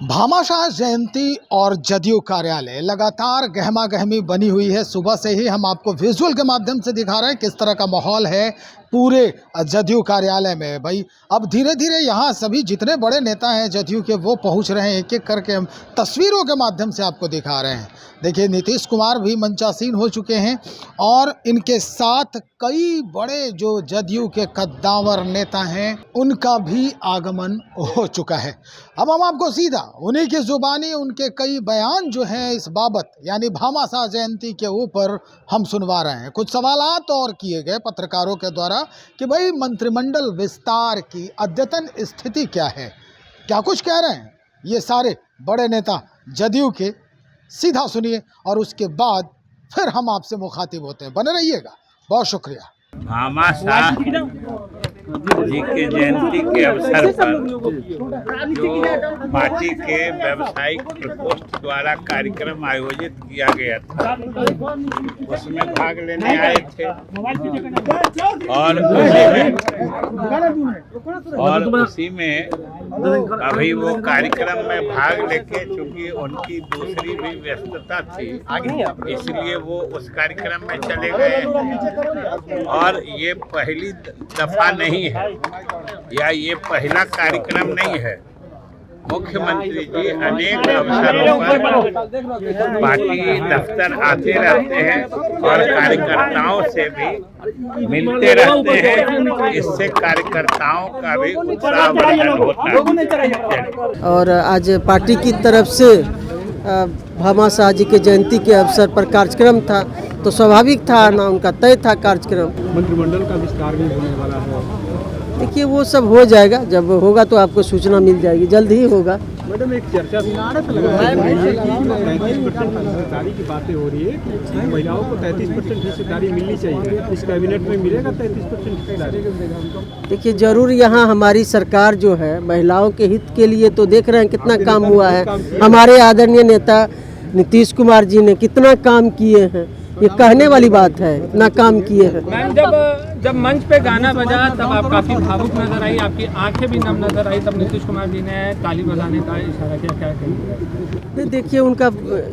भामाशाह जयंती और जदयू कार्यालय लगातार गहमा गहमी बनी हुई है। सुबह से ही हम आपको विजुअल के माध्यम से दिखा रहे हैं किस तरह का माहौल है पूरे जदयू कार्यालय में। भाई अब धीरे धीरे यहाँ सभी जितने बड़े नेता हैं जदयू के वो पहुँच रहे हैं। एक एक करके हम तस्वीरों के माध्यम से आपको दिखा रहे हैं। देखिए नीतीश कुमार भी मंचासीन हो चुके हैं और इनके साथ कई बड़े जो जदयू के कद्दावर नेता हैं उनका भी आगमन हो चुका है। अब हम आपको सीधा उन्हीं की जुबानी उनके कई बयान जो हैं इस बाबत यानी भामाशाह जयंती के ऊपर हम सुनवा रहे हैं। कुछ सवालात और किए गए पत्रकारों के द्वारा कि भाई मंत्रिमंडल विस्तार की अद्यतन स्थिति क्या है, क्या कुछ कह रहे हैं ये सारे बड़े नेता जदयू के। सीधा सुनिए और उसके बाद फिर हम आपसे मुखातिब होते हैं। बने रहिएगा, बहुत शुक्रिया। भामाशाह जी के जयंती के अवसर पर जो पार्टी के व्यावसायिक प्रकोष्ठ द्वारा कार्यक्रम आयोजित किया गया था उसमें भाग लेने आए थे और उसी में अभी वो कार्यक्रम में भाग लेके चूंकि उनकी दूसरी भी व्यस्तता थी इसलिए वो उस कार्यक्रम में चले गए। और ये पहली दफा नहीं है या ये पहला कार्यक्रम नहीं है। मुख्यमंत्री जी अनेक अवसरों पर पार्टी दफ्तर आते रहते हैं और कार्यकर्ताओं से भी मिलते रहते हैं। इससे कार्यकर्ताओं का भी उत्साहवर्धन होता है। और आज पार्टी की तरफ से भामाशाह जी के जयंती के अवसर पर कार्यक्रम था तो स्वाभाविक था ना, उनका तय था कार्यक्रम। मंत्रिमंडल का विस्तार भी होने वाला है। देखिए वो सब हो जाएगा, जब होगा तो आपको सूचना मिल जाएगी, जल्द ही होगा। मैडम एक चर्चा हिस्सेदारी की बातें हो रही है, महिलाओं को 33% हिस्सेदारी मिलनी चाहिए। इस कैबिनेट में मिलेगा 33% हिस्सेदारी? देखिए जरूर यहाँ हमारी सरकार जो है महिलाओं के हित के लिए तो देख रहे हैं कितना काम हुआ है। हमारे आदरणीय नेता नीतीश कुमार जी ने कितना काम किए हैं, ये कहने वाली बात है, इतना काम किए हैं। मैम जब मंच पे गाना बजा तब आप काफ़ी भावुक नजर आई, आपकी आंखें भी नम नजर आई, तब नीतीश कुमार जी ने ताली बजाने का इशारा किया, क्या कहेंगे? देखिए उनका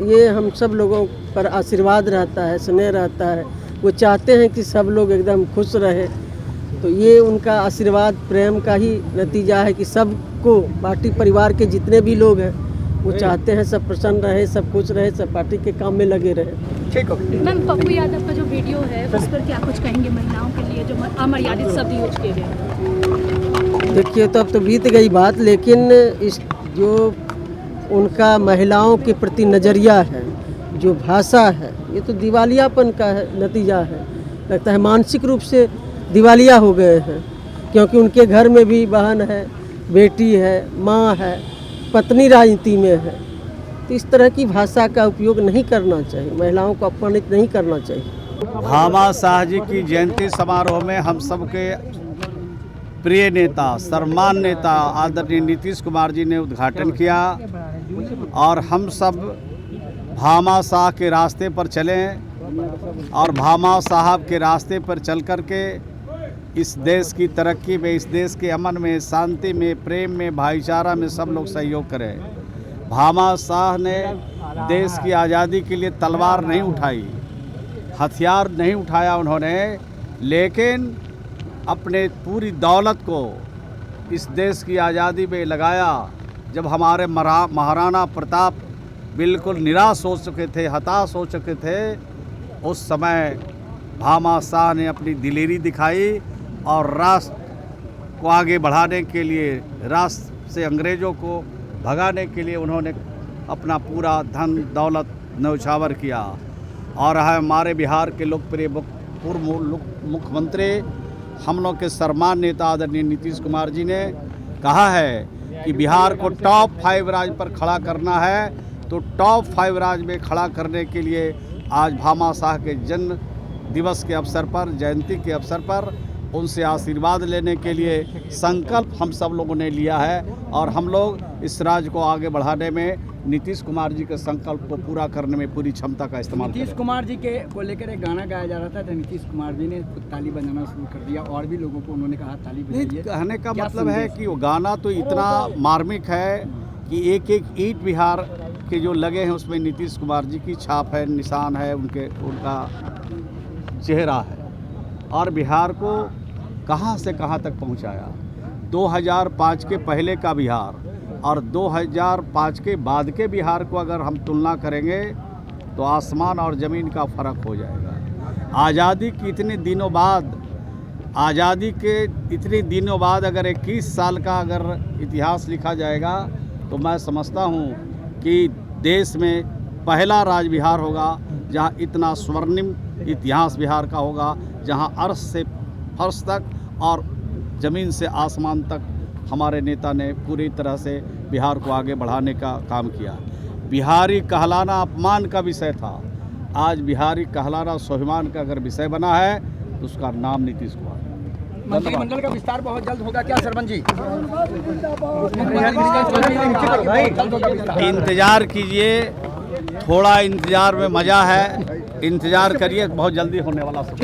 ये हम सब लोगों पर आशीर्वाद रहता है, स्नेह रहता है। वो चाहते हैं कि सब लोग एकदम खुश रहे, तो ये उनका आशीर्वाद प्रेम का ही नतीजा है कि सबको पार्टी परिवार के जितने भी लोग हैं वो चाहते हैं सब प्रसन्न रहे, सब खुश रहे, सब पार्टी के काम में लगे रहे। ठीक हो। मैम पप्पू यादव का जो वीडियो है उस पर क्या कुछ कहेंगे महिलाओं के लिए जो अमर्यादित शब्द यूज किए गए? देखिए तो अब तो बीत गई बात, लेकिन इस जो उनका महिलाओं के प्रति नज़रिया है, जो भाषा है, ये तो दिवालियापन का है, नतीजा है। लगता है मानसिक रूप से दिवालिया हो गए हैं, क्योंकि उनके घर में भी बहन है, बेटी है, माँ है, पत्नी राजनीति में है। तो इस तरह की भाषा का उपयोग नहीं करना चाहिए, महिलाओं को अपमानित नहीं करना चाहिए। भामाशाह जी की जयंती समारोह में हम सबके प्रिय नेता सम्मान नेता आदरणीय नीतीश कुमार जी ने उद्घाटन किया और हम सब भामाशाह के रास्ते पर चलें और भामाशाह के रास्ते पर चल कर के इस देश की तरक्की में, इस देश के अमन में, शांति में, प्रेम में, भाईचारा में सब लोग सहयोग करें। भामाशाह ने देश की आज़ादी के लिए तलवार नहीं उठाई, हथियार नहीं उठाया उन्होंने, लेकिन अपने पूरी दौलत को इस देश की आज़ादी में लगाया। जब हमारे महाराणा प्रताप बिल्कुल निराश हो चुके थे, हताश हो चुके थे, उस समय भामाशाह ने अपनी दिलेरी दिखाई और राष्ट्र को आगे बढ़ाने के लिए, राष्ट्र से अंग्रेज़ों को भगाने के लिए उन्होंने अपना पूरा धन दौलत न्यौछावर किया। और हमारे बिहार के लोकप्रिय पूर्व मुख्यमंत्री हम लोग के सम्मान नेता आदरणीय नीतीश कुमार जी ने कहा है कि बिहार को टॉप 5 राज्य पर खड़ा करना है, तो टॉप 5 राज्य में खड़ा करने के लिए आज भामाशाह के जन्म दिवस के अवसर पर, जयंती के अवसर पर उनसे आशीर्वाद लेने के लिए संकल्प हम सब लोगों ने लिया है और हम लोग इस राज्य को आगे बढ़ाने में नीतीश कुमार जी के संकल्प को पूरा करने में पूरी क्षमता का इस्तेमाल करें। नीतीश कुमार जी के को लेकर एक गाना गाया जा रहा था तो नीतीश कुमार जी ने ताली बजाना शुरू कर दिया और भी लोगों को उन्होंने कहा ताली बजाइए। कहने का मतलब है कि वो गाना तो इतना मार्मिक है कि एक एक ईंट बिहार के जो लगे हैं उसमें नीतीश कुमार जी की छाप है, निशान है, उनका चेहरा है और बिहार को कहां से कहां तक पहुंचाया। 2005 के पहले का बिहार और 2005 के बाद के बिहार को अगर हम तुलना करेंगे तो आसमान और ज़मीन का फ़र्क हो जाएगा। आज़ादी के इतने दिनों बाद अगर 21 साल का अगर इतिहास लिखा जाएगा तो मैं समझता हूँ कि देश में पहला राज बिहार होगा जहाँ इतना स्वर्णिम इतिहास बिहार का होगा, जहाँ अर्श से फर्श तक और ज़मीन से आसमान तक हमारे नेता ने पूरी तरह से बिहार को आगे बढ़ाने का काम किया। बिहारी कहलाना अपमान का विषय था, आज बिहारी कहलाना स्वाभिमान का अगर विषय बना है तो उसका नाम नीतीश कुमार। मंत्रिमंडल का विस्तार बहुत जल्द होगा क्या सरपंच जी? इंतज़ार कीजिए, थोड़ा इंतज़ार में मज़ा है, इंतज़ार करिए, बहुत जल्दी होने वाला सब।